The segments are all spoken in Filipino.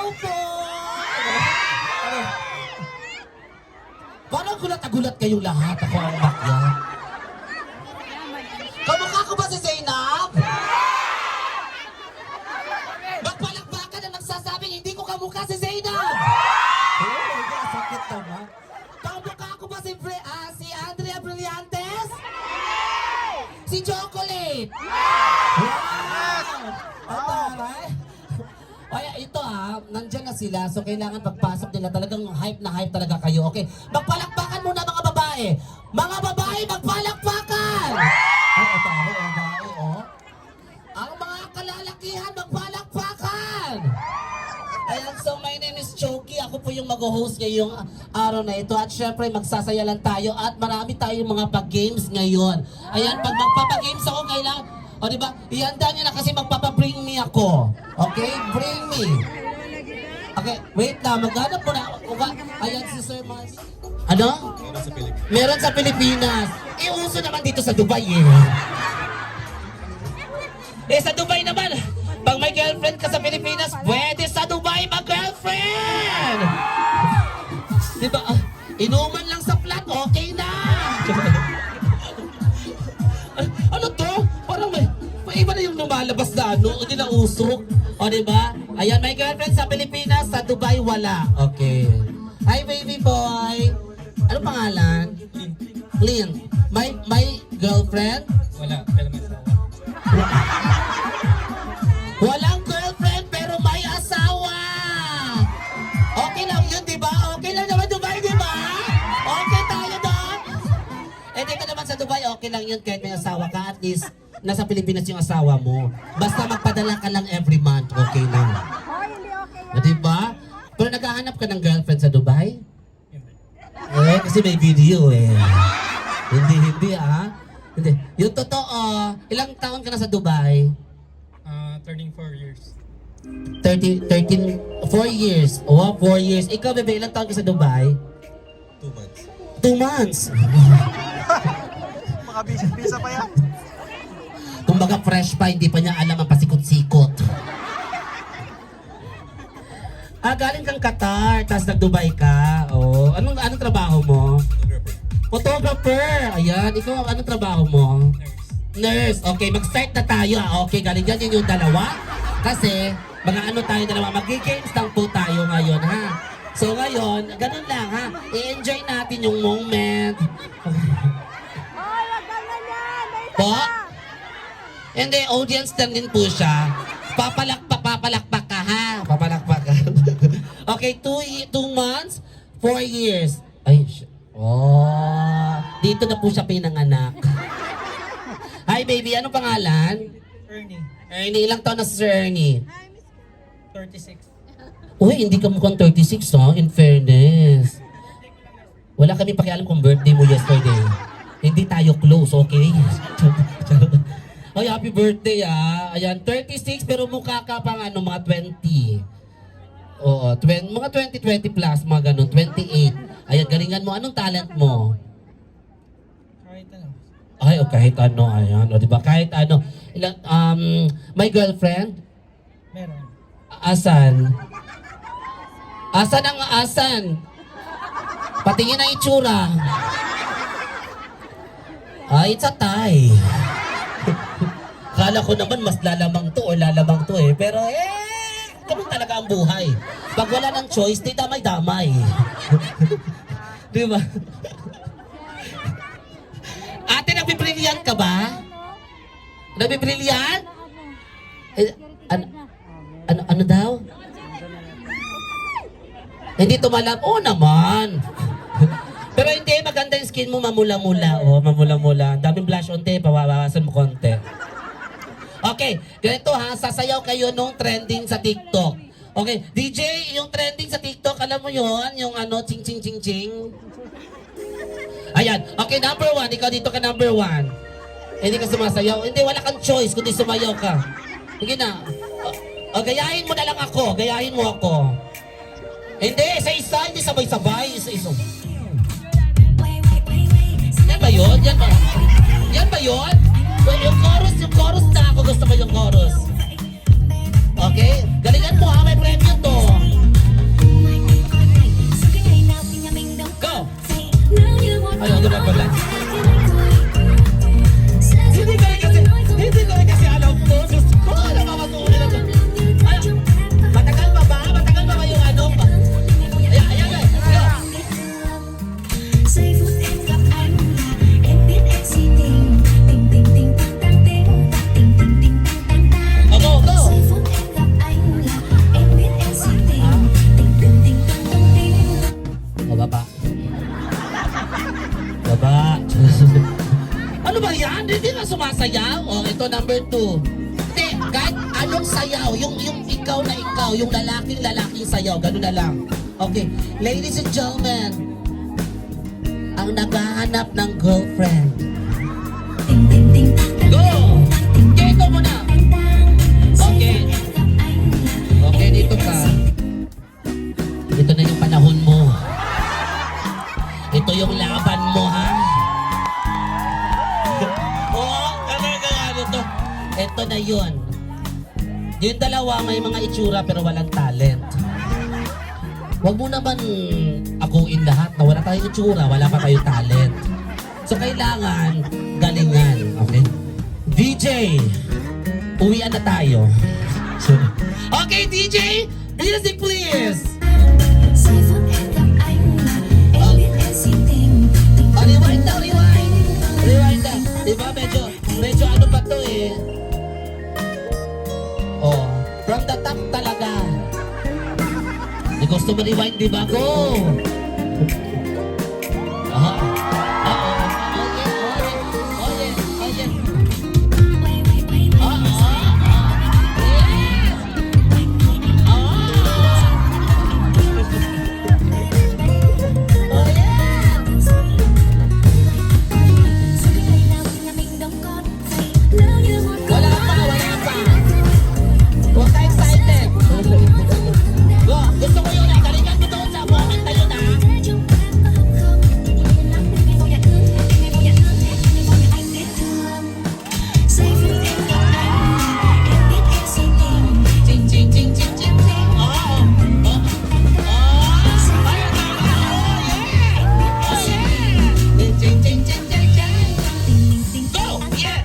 Hello po! Parang gulat na gulat kayong lahat. Ako ang bakyan. Kamukha ko ba si Zainab? Magpalakpakan na nagsasabing hindi ko kamukha si Zainab! Oh my God, sakit naman. Kamukha ko ba si Andrea Brillantes? Si Chocolate? Wow! Ang taray. Kaya ito nandyan na sila, so kailangan pagpasok nila talagang hype na hype talaga kayo, okay? Magpalakpakan muna mga babae! Mga babae, magpalakpakan! Ay, ito ako, babae, oh. Ang mga kalalakihan, magpalakpakan! Ayan, so my name is Choki. Ako po yung mag-host ngayong araw na ito. At syempre, magsasaya lang tayo at marami tayong mga pag-games ngayon. Ayan, pag magpapag-games ako, kailangan, o diba, ihanda nyo na kasi magpapabring me ako. Okay? Bring me. Okay, wait lang. Maghanap mo na. Ayan, si Sir Mars. Ano? Meron sa Pilipinas. Uso naman dito sa Dubai sa Dubai naman. Pag may girlfriend ka sa Pilipinas, pwede sa Dubai mag-girlfriend! Diba? Inuman lang sa flat, okay na! Ano to? Parang may iba na yung lumalabas na hindi na usok. O diba? Ayan, may girlfriend sa Pilipinas, sa Dubai wala. Okay. Hi baby boy! Ano pangalan? Clint. May girlfriend? Wala, pero may asawa. Walang girlfriend pero may asawa! Okay lang yun, di ba? Okay lang naman Dubai, di ba? Okay tayo doon? Dito naman sa Dubai, okay lang yun kahit may asawa ka. At least, nasa Pilipinas yung asawa mo. Basta magpadala ka lang every month, okay lang. Hindi okay yan. Di ba? Pero naghahanap ka ng girlfriend sa Dubai? Hindi. Kasi may video Hindi, Hindi. Yung totoo, ilang taon ka na sa Dubai? Turning 4 years. 4 years. Oh, 4 years. Ikaw, bebe, ilang taon ka sa Dubai? 2 months. 2 months. Makabisa pa yan. Kumbaga fresh pa, hindi pa niya alam ang pasikot-sikot. Galing kang Qatar, tapos nag-Dubai ka. Oh, anong trabaho mo? Photographer. Ayan, ikaw, anong trabaho mo? Nurse. Okay, mag-start na tayo. Okay, galing dyan yung dalawa. Kasi, mga ano tayo dalawa, mag-games lang po tayo ngayon, ha? So ngayon, ganun lang, ha? I-enjoy natin yung moment. Ay, wag ganyan yan. May isa Po? pa. Hindi, audience lang din po siya. Papalakpak ka, ha? Papalakpak ka. Okay, 2 months, 4 years. Ay, dito na po siya pinanganak. Hi baby, anong pangalan? Ernie, Ernie, ilang taon na si Sir Ernie? 36. Uy, hindi ka mukhang 36, in fairness. Wala kami pakialam kung birthday mo yesterday. Hindi tayo close, okay? Ay, happy birthday Ayan, 36 pero mukha ka pang mga 20. Oo, mga 20 plus, mga ganun, 28. Ayan, galingan mo. Anong talent mo? Kahit ano. Ay, kahit ano, ayan. O, diba? Kahit ano. May girlfriend? Meron. Asan? Asan ang asan? Patingin ang itsura. Ay, it's a tie. Kala ko naman mas lalamang to o lalamang to Pero ganun talaga ang buhay. Pag wala ng choice, di damay-damay. Di ba? Ate, nagbibriliant ka ba? Nagbibriliant? Ano daw? Hindi tumalab. Oo naman. Pero hindi, maganda yung skin mo, mamula-mula. Mamula-mula. Daming blush on pawawasan mo konti. Okay, ganito sasayaw kayo nung trending sa TikTok. Okay, DJ, yung trending sa TikTok, alam mo yon, yung ching ching ching ching. Ayan, okay, number 1, ikaw dito ka number 1. Hindi ka sumasayaw, hindi, wala kang choice kundi sumayaw ka. Sige na. Gayahin mo na lang ako, gayahin mo ako. Hindi, isa-isa, hindi sabay-sabay, isa-isa. Yan ba yun? Yan ba yun? Yung chorus na ako, gusto mo yung chorus. Okay? Galingan mo may premyo to. hindi ka sumasayaw. O, ito number 2. Hindi, kahit anong sayaw, yung ikaw na ikaw, yung lalaking sayaw, gano'n na lang. Okay, ladies and gentlemen, ang naghahanap ng girlfriend. Go! Okay, ito muna. Okay. Okay, dito ka. Ito na yung panahon mo. Ito yung laban mo, ha? Oo, ano to? Ito na yun. Yung dalawa may mga itsura pero walang talent. Huwag mo naman akuin lahat na wala tayong itsura, wala pa tayong talent. So kailangan galingan, okay? DJ, uwian na tayo. Okay, DJ, music please! Rewind daw, rewind! Rewind daw. Diba, medyo ano pa to eh. Oh, from the top talaga. Di gusto mo rewind, diba? Go! Aha. Oh yeah. Oh yeah. Wala pa. Huwag ka excited. Go, gusto ko yun. Galingan mo doon sa moment na yun, ha? Ching, ching, ching, ching, ching, ching. Oh. Ayun na. Oh, yeah. Ching, ching, ching, ching, ching. Go, yeah.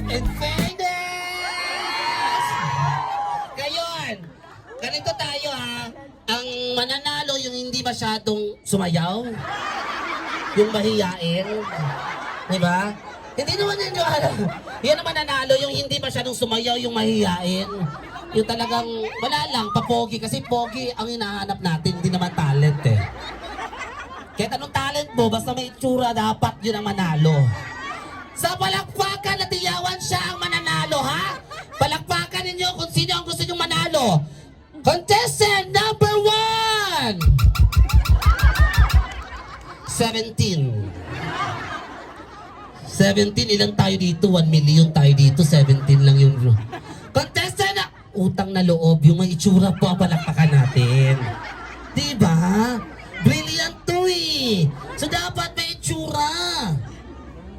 In fairness! Ngayon, ganito tayo ha. Ang mananalo yung hindi masyadong sumayaw. Yung mahiyain. Diba? Hindi naman yun yung ano. Yan ang mananalo yung hindi masyadong sumayaw, yung mahiyain. Yung talagang wala lang, papogi. Kasi pogi ang hinahanap natin, hindi naman talent eh. Kahit anong talent mo, basta may itsura, dapat yun ang manalo. Sa palakpakan at iyawan siya ang mananalo, ha? Palakpakan ninyo kung sino ang gusto nyong manalo. Contestant number 1! 17. 17, ilan tayo dito? 1 million tayo dito, 17 lang yung... Contestant na... Utang na loob, yung may itsura po ang palakpakan natin. Diba? Brilliant to eh! So dapat may itsura.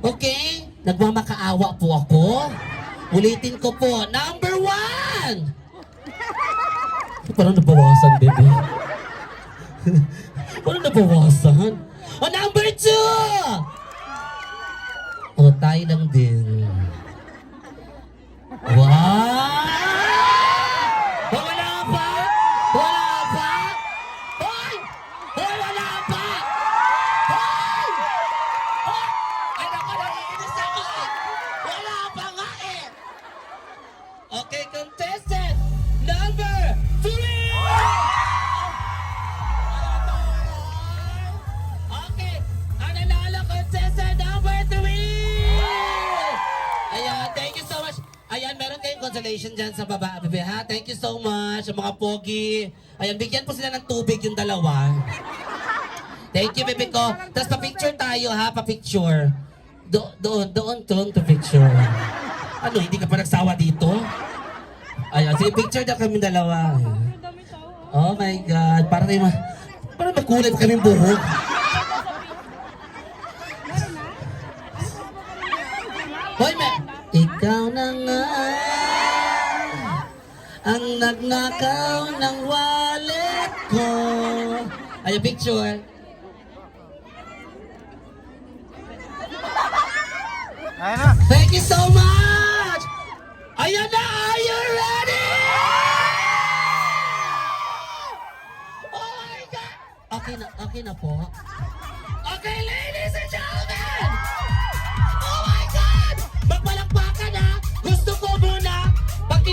Okay? Nagmamakaawa po ako. Ulitin ko po. Number 1! Parang nabawasan, baby. Parang nabawasan. O, number 2! O, tayo lang din. Wow! O, wala pa? Wala pa? Hoy! Hoy, wala pa! Hoy! Hoy! Ay, naku, naiinis ako eh! Wala pa nga eh! Okay, contestant number 3! Okay, ang nanalo contestant number 3! Ayan, thank you so much. Ayan, meron kayong consolation dyan sa baba, bebe, ha? Thank you so much, sa mga pogi. Ayan, bigyan po sila ng tubig yung dalawa. Thank you, bebe ko. Tapos pa-picture tayo, ha? Pa-picture. Doon, to picture. Ano, hindi ka pa nagsawa dito? Ayan, sige, picture na kami dalawa. Oh my God, parang makulay pa kaming buhok. Hoy, ikaw na nga ang nagnakaw ng wallet ko. Ayan, picture. Ayan na. Thank you so much! Ayan na! Are you ready? Oh my God! Okay na po. Okay, ladies and gentlemen! Oh my God! Magpalakpakan ha! Gusto ko muna, pag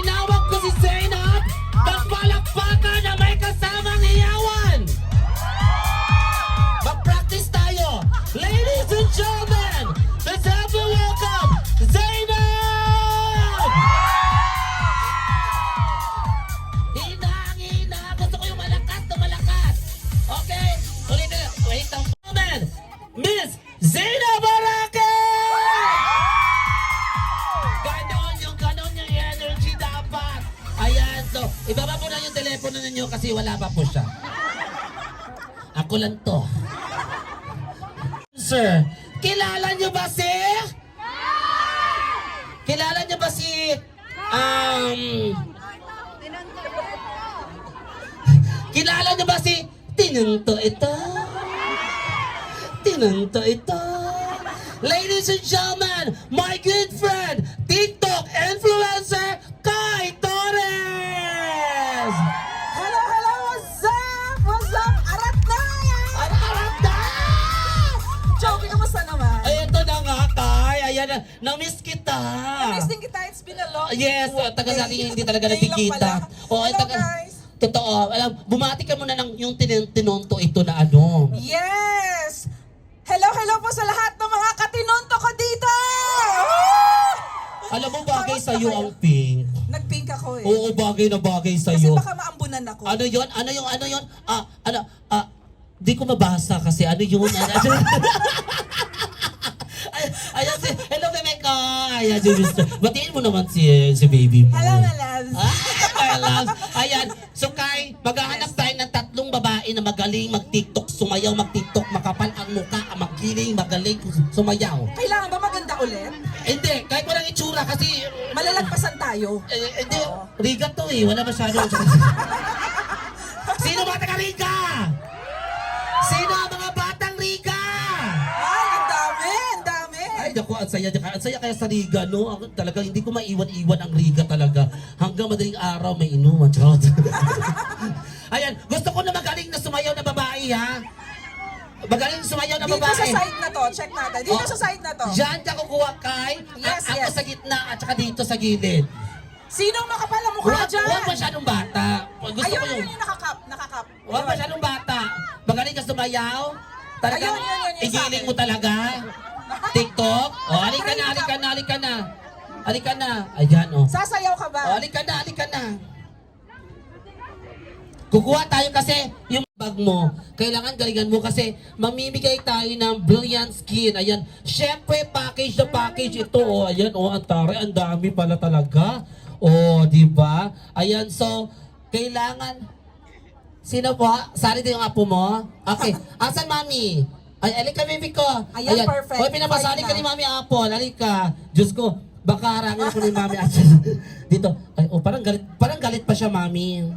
Ako lang to. Sir, kilala niyo ba si... Kilala niyo ba si... Kilala niyo ba si... Tinunto ito? Tinunto ito? Ladies and gentlemen, my good friend, TikTok influencer, Kai Torres! Hello, hello, what's up? What's up? Arat na yan! Arap na! Joey, kamusta naman? Ay, ito na nga, Kai. Ayan na, na-miss kita. Miss din kita, it's been a long Yes, taga natin hindi talaga Ngayon lang nakikita. pala. Oh, Hello, taga, guys. totoo. Alam, bumati ka muna ng yung tinonto ito na ano. Yes! Hello, hello po sa lahat ng mga katinonto ko dito! Alam mo, bagay Kamusta sa'yo kayo? ang pink. Nag-pink ako eh. Oo, bagay na bagay Kasi sa'yo. baka maambunan ako. Ano yon? Ano yon? Di ko mabasa kasi ano yun? Ayan si, hello Rebecca! Ayan si Mr. Batiin mo naman si baby mo. Hello, my loves. My loves. Ayan, so Kai, maghahanap tayo ng 3 babae na magaling mag-TikTok, sumayaw, mag-TikTok, makapal ang mukha, magiling, magaling, sumayaw. Kailangan ba maganda ulit? Hindi, kahit walang itsura kasi, Malalagpasan tayo. hindi, Riga to eh, wala masyado. Sino ba taga Riga? Sino ang mga batang Riga? Ay, ang dami, ang dami. Ay, naku, ang saya kaya sa Riga, no? Ako talaga, hindi ko maiwan-iwan ang Riga talaga. Hanggang madaling araw may inuman. Charot. Ayan, gusto ko na magaling na sumayaw na babae, ha? Magaling sumayaw na Dito babae. sa side na to, check natin. Dito Oh, sa side na to. Diyan ka kukuha, Kai. Yes, Ako yes. sa gitna at saka dito sa gilid. Sinong makapal ang mukha dyan? Huwag masyadong bata. Gusto Ayun, ko ayun, yung... yung nakakap, nakakap. Huwag masyadong bata. Magaling ka sumayaw. Talagang Ayun, yung sa igiling akin. mo talaga. TikTok. O, halika na, halika na, halika na. Halika na. Ayan, o. Sasayaw ka ba? O, halika na, halika na. Kukuha tayo kasi yung bag mo. Kailangan galingan mo kasi mamimigay tayo ng Brilliant Skin. Ayan. Syempre, package na package ito. O, ayan, o, ang taray, ang dami pala talaga. O, di ba? Ayan, so, kailangan... Sino po? Sari din yung apo mo? Okay. Asan, mami? Ay, alika, baby ko. Ayan, perfect. Hoy, pinapasali ka Fine ni na. mami Apple. Alika. Diyos ko, baka harangin ko ni mami dito. Ay, oh, parang galit pa siya, mami.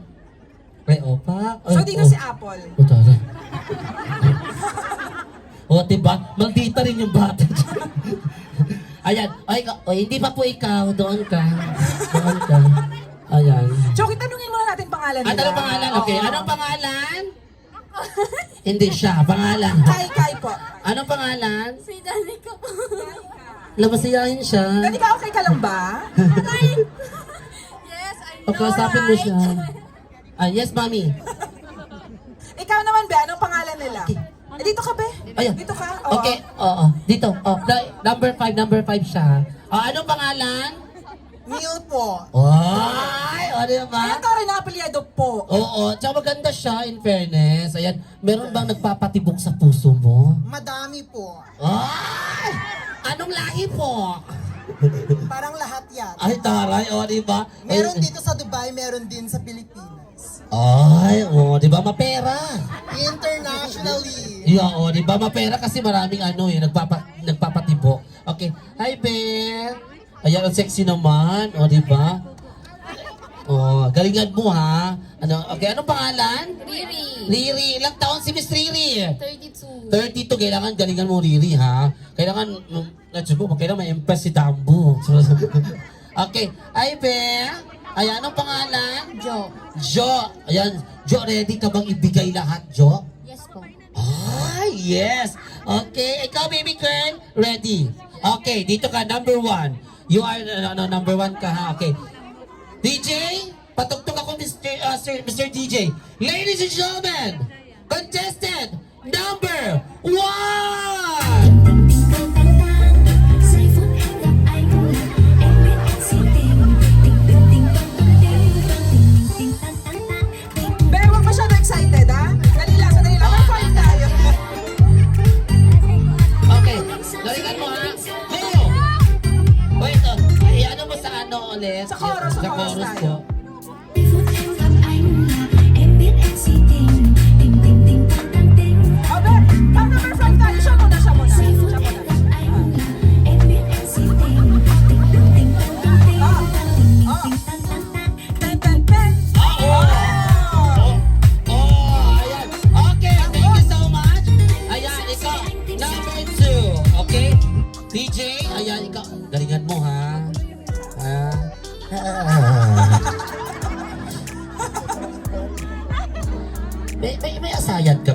Ay, opa. Ay, So, dito oh. si Apple. O, tara. O, diba? Maldita rin yung bata. Ayan. Ay, hindi pa po ikaw. Doon ka. Doon ka. Ayan. Joey, tanungin muna natin pangalan nila. Anong pangalan? Okay. Oo. Anong pangalan? Hindi siya. Pangalan. Kai po. Anong pangalan? Si Danica po. Labasiyahin siya. Danica, okay ka lang ba? Yes, I O, know, kausapin mo right? siya. Ah, yes, mami. Ikaw naman, Be, anong pangalan nila? Dito ka, Be. Ayun. Dito ka. Oo. Okay. Oo. Dito. Oh, number 5 siya. Anong pangalan? Neil po. Ay, o, diba? Ayan ka rin na apelyado po. Oo, tsaka maganda siya, in fairness. Ayan, meron bang nagpapatibok sa puso mo? Madami po. Ay! Anong lahi po? Parang lahat yan. Ay, taray, o, diba? Meron dito sa Dubai, meron din sa Pilipinas. Ay, o, diba? Mapera. Internationally. Yeah, o, diba? Mapera kasi maraming nagpapatibok. Okay. Hi, Ben. Ayan, ang sexy naman. O, diba? O, galingan mo, ha? Ano, okay, anong pangalan? Riri. Riri. Ilang taon si Miss Riri? 32. 32, kailangan galingan mo, Riri, ha? Kailangan, let's go, kailangan ma-impress si Dambo. Okay. Ay, Be. Ayan, anong pangalan? Jo. Jo. Ayan, Jo, ready ka bang ibigay lahat, Jo? Yes po. Ay, yes. Okay, ikaw, baby girl, ready. Okay, dito ka, number 1. You are, number 1 ka, ha? Okay. DJ, patugtog ako, Mr. DJ. Ladies and gentlemen, contestant number 1! Be, huwag masyado excited, ha? Dali lang, sandali lang. May fight tayo. Okay, galingan mo, ha? Go! Wait, ano mo sa ano ulit? Sa chorus, sa chorus tayo. po. Em biết anh si tình tình tình tình tăng tăng tình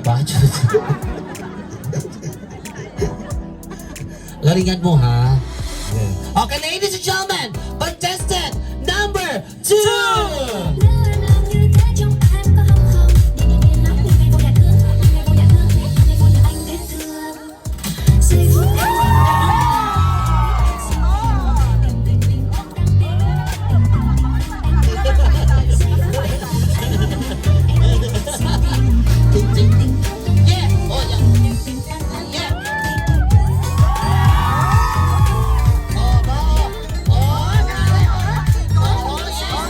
Budget. Galingan mo, ha? Okay, ladies and gentlemen, contestant number 2! Yeah! Oh, yeah! Yeah! Oh, ba? Oh, taray, oh! Oh, yes! Oh,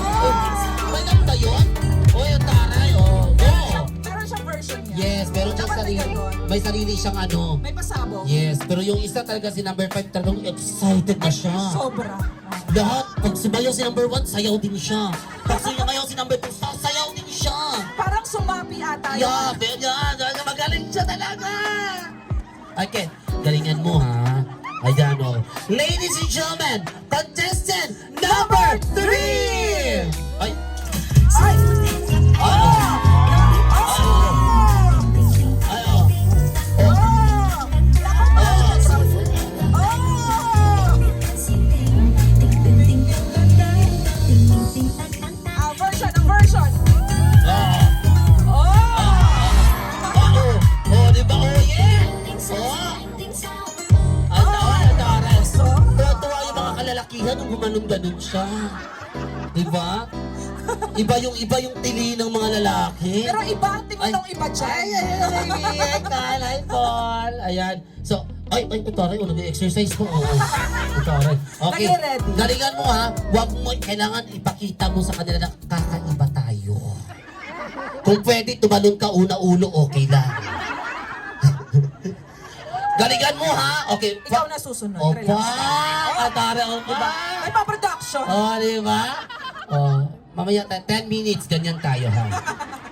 may ganun ba yun? Oh, yung taray, oh! Go! Meron siyang version niya. Yes, pero siyang Dapat sarili. ganun. May sarili siyang ano. May pasabog. Yes, pero yung isa talaga si number 5 talagang excited na siya. Sobra. Lahat, pag sumayaw si number 1, sayaw din siya. Pag sumayaw si number 2, sayaw din siya. Parang sumapi ata Yeah, pero yan, magaling siya talaga. Okay, galingan mo ha. Ayan o. Ladies and gentlemen, contestant number 3! Ay, Ay! oh, ay, oh. Version, ang version. Oh, di ba? Oh, yeah! Oh! Ang taray. Tuwa-tuwa yung mga kalalakihan nung gumanon-ganon siya. Di ba? Iba yung tili ng mga lalaki. Pero iba ang tingin ng iba dyan. Ay, kalay, Paul. Ayan. So, ito taray, nag-exercise mo. Oo. Ito taray. Okay. Nag-ready. Galingan mo ha. Huwag mo, kailangan ipakita mo sa kanila na kakaiba tayo. Kung pwede, tumalon ka una-ulo, okay lang. Galingan mo ha. Okay. Ikaw na susunod. Opa! Relax. Atare, opa! Diba? May pa-production. Oh, di ba? Oh, mamaya 10 minutes, ganyan tayo ha.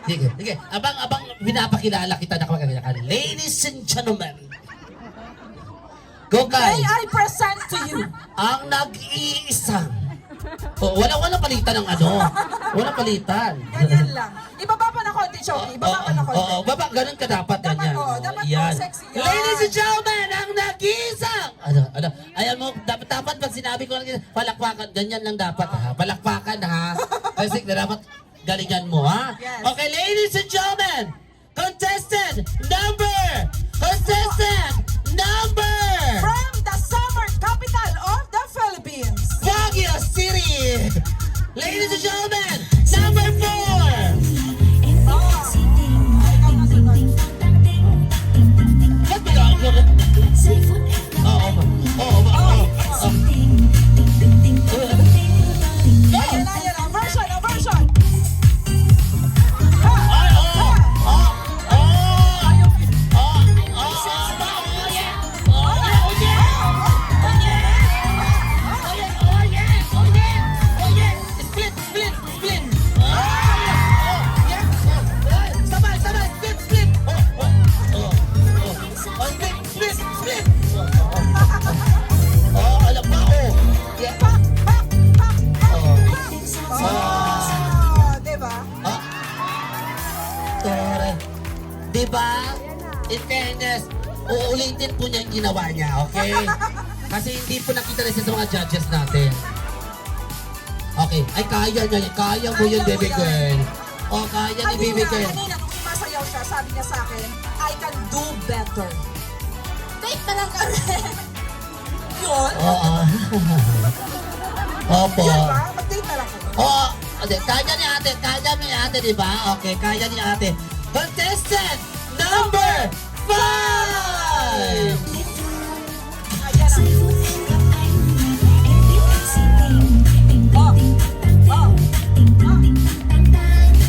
Sige, sige. Abang pinapakilala kita na kapag ka. Ladies and gentlemen, go May guys! I present to you. Ang nag-iisang. Oh, walang palitan ng ano. Walang palitan. Ganyan lang. Ibaba pa na konti, Choki. Ibaba pa na konti. Oo, baba, ganun ka dapat, Dapat, ganyan. oo, dapat Yan. po sexy yan. Ladies and gentlemen, ang nag-iisang! Ayan mo, dapat pag sinabi ko, palakpakan, ganyan lang dapat ha. Palakpakan ha. Kasi dapat galingan mo ha. Yes. Okay, ladies and gentlemen, contestant number! From the summer capital of the Philippines. Baguio City! Ladies and gentlemen, number 4! Oh. Ikaw na sunod. Ba't ba ako? Yan na. Version, ang version. Pak, pak, pak, pak. Oh, diba? Diba? In fairness, uulitin po niya yung ginawa niya, okay? Kasi hindi po nakita rin siya sa mga judges natin. Okay, ay kaya niya yan. Kaya mo yun, Kaya mo baby yan. girl. O, kaya ni baby girl. Kanina, nung sumasayaw siya, sabi niya sa akin, I can do better. Wait na lang kami. Yun? Oo. Opo. Yun ba? Mag-date na lang kami. Oo. Okay, kaya ni ate, di ba? Okay, kaya ni ate. Contestant number 5! Ayan ang. Oh. Oh. Oh.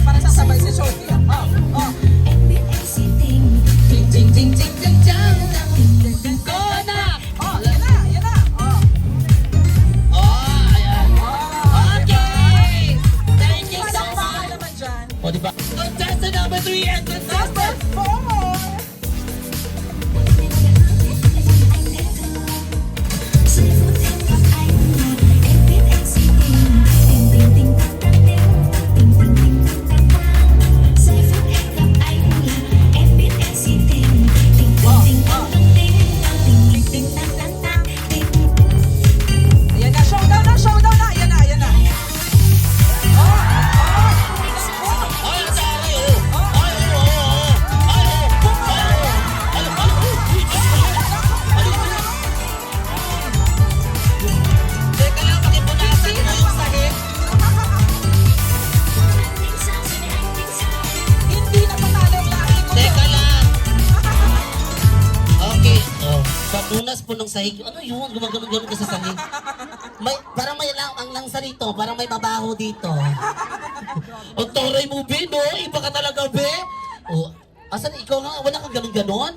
Para sasabay si Shoki. Oh. Oh. Ting, ting, ting, ting, ting, ting. Go na! Oh, yan na, yan na. Oh. Oh, ayan. Okay! Thank you so Palakpakan much! naman dyan. O, di ba? Contestant number 3 and contestant Number Tunas po ng sahig. Ano yun? Gumagano-gano ka sa sahig. Parang may ang langsa dito. Parang may mabaho dito. Ang taray mo, be, no? Iba ka talaga, be. O, asan ikaw nga? Wala kang ganon-ganon?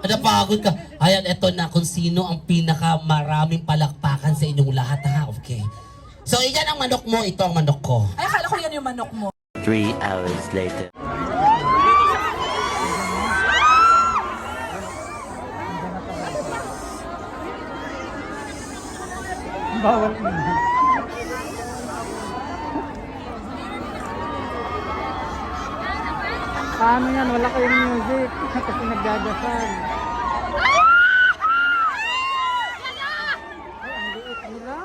Napagod ka. Ayan, eto na kung sino ang pinakamaraming palakpakan sa inyong lahat, ha? Okay. So, iyan ang manok mo. Ito ang manok ko. Ay, akala ko yan yung manok mo. 3 hours later. Bawal na. Paano yan? Wala kayong music. Kasi nagdadasal. Ay, ang liit nila.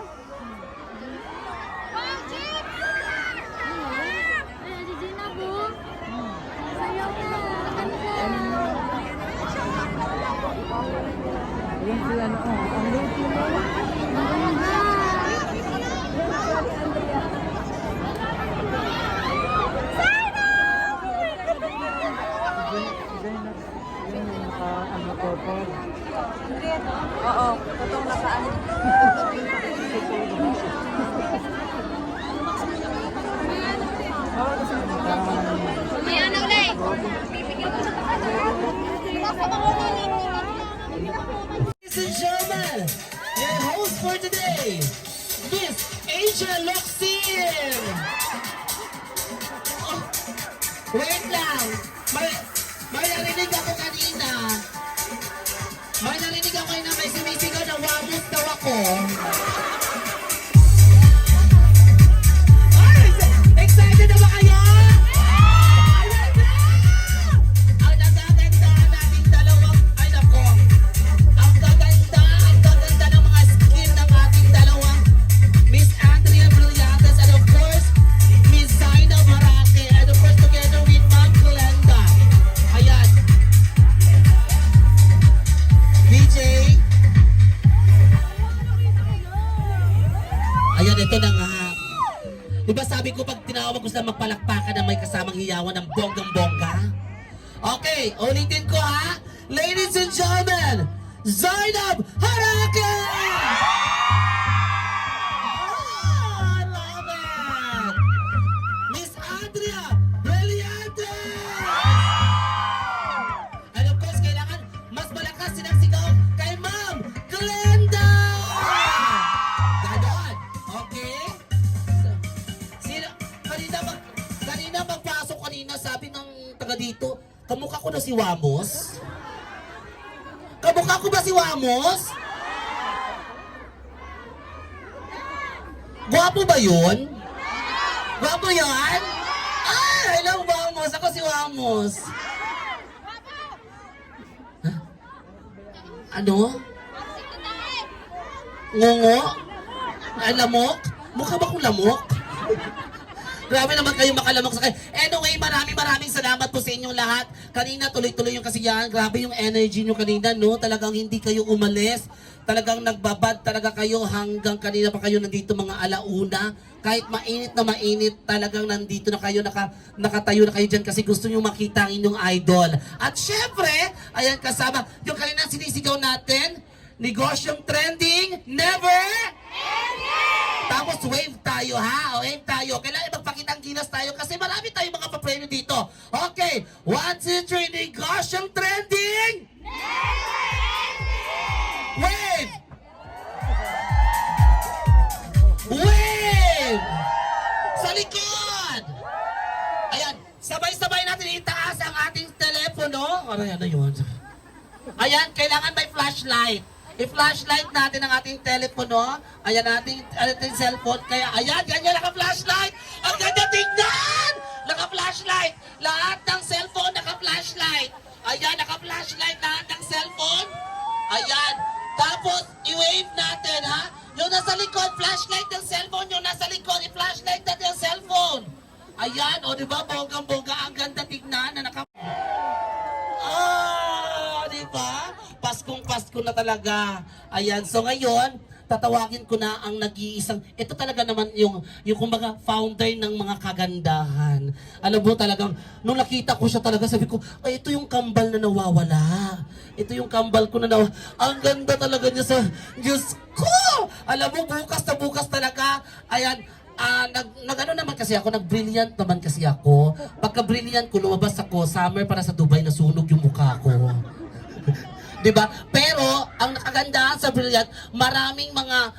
Yan si ano, ang liit nila. Yan yung ano ko po. Oo, totoong nakaan. Ladies and gentlemen, your host for today, Miss Asia Loxin. Oh, wait lang. May narinig ako kanina. May narinig ako na may sumisigaw na wamos daw ako. Ay, excited na ba kayo? Ayan na! Ang nagaganda nating dalawang, ay nako. Ang gaganda ng mga skin ng ating dalawang Miss Andrea Brillantes and of course, Miss Zaina Marake and of course together with Ma'am Glenda. Ayan. DJ. Ayan, ito na nga. Diba sabi ko pag tinawag ko sila magpalakpakan na may kasamang hiyawan ng bonggang-bongga? Okay, ulitin ko ha. Ladies and gentlemen, Zainab Harake! I love it! Miss Andrea Brillantes! And of course, kailangan mas malakas sinasigaw kay Ma'am Glenda! Ganon, okay? Sino, kanina magpasok kanina, sabi ng taga dito, kamukha ko na si Wamos? Kamukha ko ba si Wamos? Gwapo ba yun? Gwapo yun? Ah, hello Wamos, ako si Wamos. Huh? Ano? Ngungo? Lamok? Mukha ba akong lamok? Grabe naman kayo makalamok sa kayo. Anyway, maraming salamat po sa inyong lahat. Kanina tuloy-tuloy yung kasiyahan. Grabe yung energy nyo kanina, no? Talagang hindi kayo umalis. Talagang nagbabad talaga kayo hanggang kanina pa kayo nandito mga alauna. Kahit mainit na mainit, talagang nandito na kayo, nakatayo na kayo dyan kasi gusto nyo makita ang inyong idol. At syempre, ayan kasama, yung kanina sinisigaw natin, negosyong trending, never tapos wave tayo ha, wave tayo. Kailangan magpakita ang gilas tayo kasi marami tayong mga papremyo dito. Okay, 1, 2, 3, negosyong trending! Wave! Wave! Sa likod! Ayan, sabay-sabay natin itaas ang ating telepono. Ano yun? Ayan, kailangan may flashlight. I-flashlight natin ang ating telepono. Ayan ating cellphone. Kaya ayan, ganyan naka-flashlight. Ang ganda tingnan! Naka-flashlight. Lahat ng cellphone naka-flashlight. Ayan, naka-flashlight lahat ng cellphone. Ayan. Tapos, i-wave natin, ha? Yung nasa likod, flashlight ng cellphone. Yung nasa likod, i-flashlight natin ang cellphone. Ayan, o diba, bonggang-bongga. Ang ganda tignan na naka... Ah, diba? Paskong-Pasko na talaga. Ayan, so ngayon, tatawagin ko na ang nag-iisang, ito talaga naman yung kumbaga founder ng mga kagandahan. Alam mo talagang, nung nakita ko siya talaga, sabi ko, ay ito yung kambal na nawawala. Ito yung kambal ko na nawawala. Ang ganda talaga niya sa, Diyos ko! Alam mo, bukas talaga, ayan, nag-ano naman kasi ako, nag-brilliant naman kasi ako. Pagka-brilliant ko, lumabas ako, summer para sa Dubai, nasunog yung mukha ko. Diba? Pero, ang nakagandahan sa Brilliant, maraming mga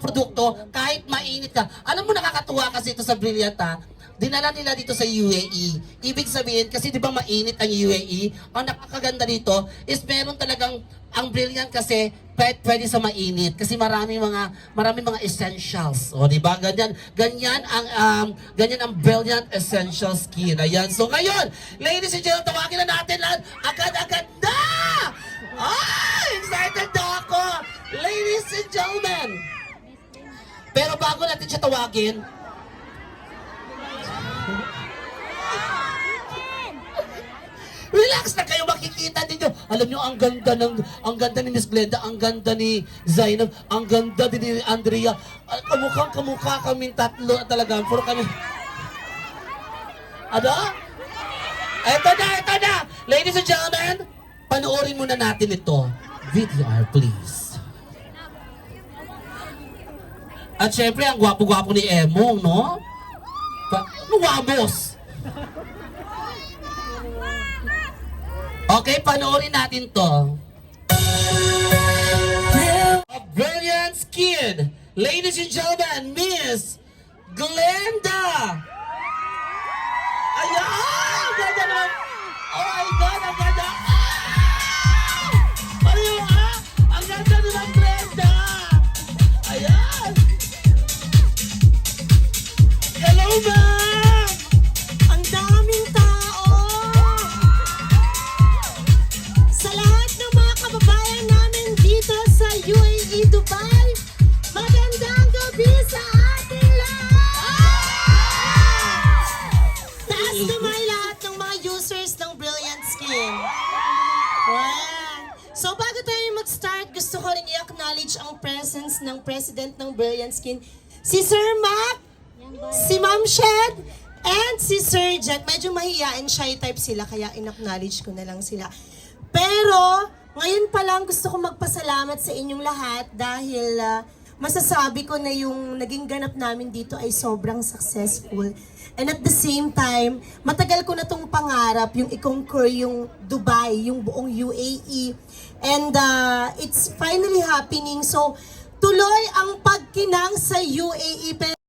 produkto, kahit mainit ka. Alam mo, nakakatuwa kasi ito sa Brilliant, ha? Dinala nila dito sa UAE. Ibig sabihin, kasi di ba mainit ang UAE, ang nakakaganda dito is meron talagang, ang Brilliant kasi, pwede sa mainit. Kasi maraming mga essentials. O, di ba? Ganyan ang Brilliant Essential Skin. Ayan. So, ngayon, ladies and gentlemen, tawagin na natin lahat. Agad-agad na! Ay! Excited na ako! Ladies and gentlemen! Pero bago natin siya tawagin, relax na kayo, makikita ninyo. Alam nyo, ang ganda ni Miss Glenda, ang ganda ni Zainab, ang ganda din ni Andrea. Kamukhang kaming tatlo talaga. Puro kami. Ano? Ito na. Ladies and gentlemen, panoorin muna natin ito. VTR, please. At syempre, ang gwapo-gwapo ni Emong, no? Wabos! Okay, panoorin natin to. A Brilliant Skin. Ladies and gentlemen, Miss Glenda. Ayan! Ang ganda naman. Oh my God, ang ganda. Ano yung ang ganda naman, Glenda. Ayan. Hello, ma'am. Ang daming tao! Sa lahat ng mga kababayan namin dito sa UAE, Dubai, magandang gabi sa ating lahat! Taas kamay lahat ng mga users ng Brilliant Skin. Wow! So bago tayo mag-start, gusto ko rin i-acknowledge ang presence ng President ng Brilliant Skin, si Sir Mac, si Ma'am Shed, and si Sir Jet. Medyo mahihain, shy type sila, kaya in-acknowledge ko na lang sila. Pero, ngayon pa lang gusto ko magpasalamat sa inyong lahat dahil masasabi ko na yung naging ganap namin dito ay sobrang successful. And at the same time, matagal ko na tong pangarap, yung i-conquer yung Dubai, yung buong UAE. And it's finally happening. So, tuloy ang pagkinang sa UAE.